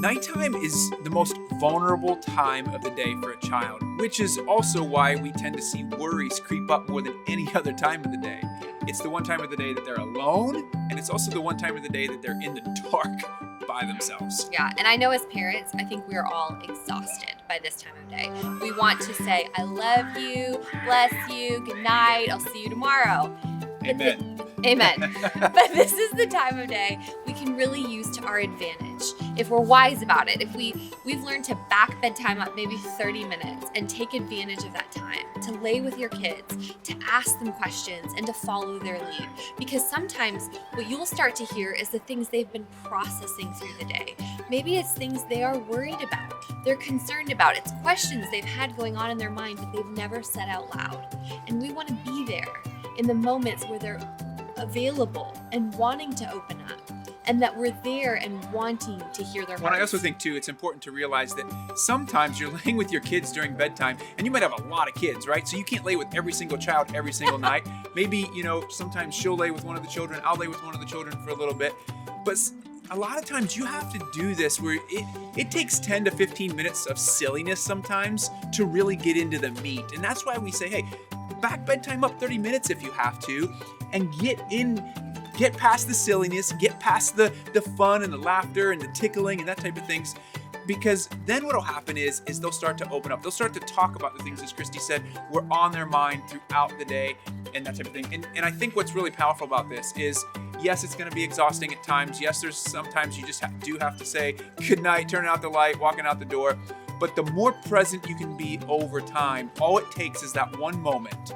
Nighttime is the most vulnerable time of the day for a child, which is also why we tend to see worries creep up more than any other time of the day. It's the one time of the day that they're alone, and it's also the one time of the day that they're in the dark by themselves. Yeah, and I know as parents, I think we're all exhausted by this time of day. We want to say, I love you, bless you, good night, I'll see you tomorrow. Amen. Amen. But this is the time of day we can really use to our advantage if we're wise about it. If we've learned to back bedtime up maybe 30 minutes and take advantage of that time to lay with your kids, to ask them questions and to follow their lead. Because sometimes what you'll start to hear is the things they've been processing through the day. Maybe it's things they are worried about, they're concerned about. It's questions they've had going on in their mind that they've never said out loud. And we want to be there in the moments where they're available and wanting to open up, and that we're there and wanting to hear their hearts. Well, I also think too, it's important to realize that sometimes you're laying with your kids during bedtime, and you might have a lot of kids, right? So you can't lay with every single child every single night. Maybe, sometimes she'll lay with one of the children, I'll lay with one of the children for a little bit. But a lot of times you have to do this where it takes 10 to 15 minutes of silliness sometimes to really get into the meat. And that's why we say, hey, back bedtime up 30 minutes if you have to, and get past the silliness, get past the fun and the laughter and the tickling and that type of things. Because then what'll happen is they'll start to open up. They'll start to talk about the things, as Christi said, were on their mind throughout the day and that type of thing. And I think what's really powerful about this is, yes, it's going to be exhausting at times. Yes, there's sometimes you just do have to say good night, turn out the light, walking out the door. But the more present you can be over time, all it takes is that one moment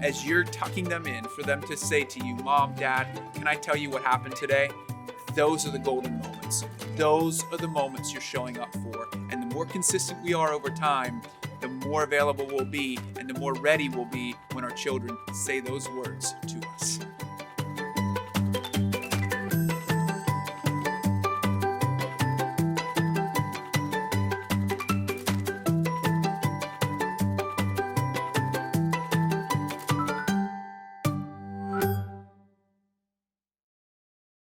as you're tucking them in for them to say to you, Mom, Dad, can I tell you what happened today? Those are the golden moments. Those are the moments you're showing up for. And the more consistent we are over time, the more available we'll be and the more ready we'll be when our children say those words to us.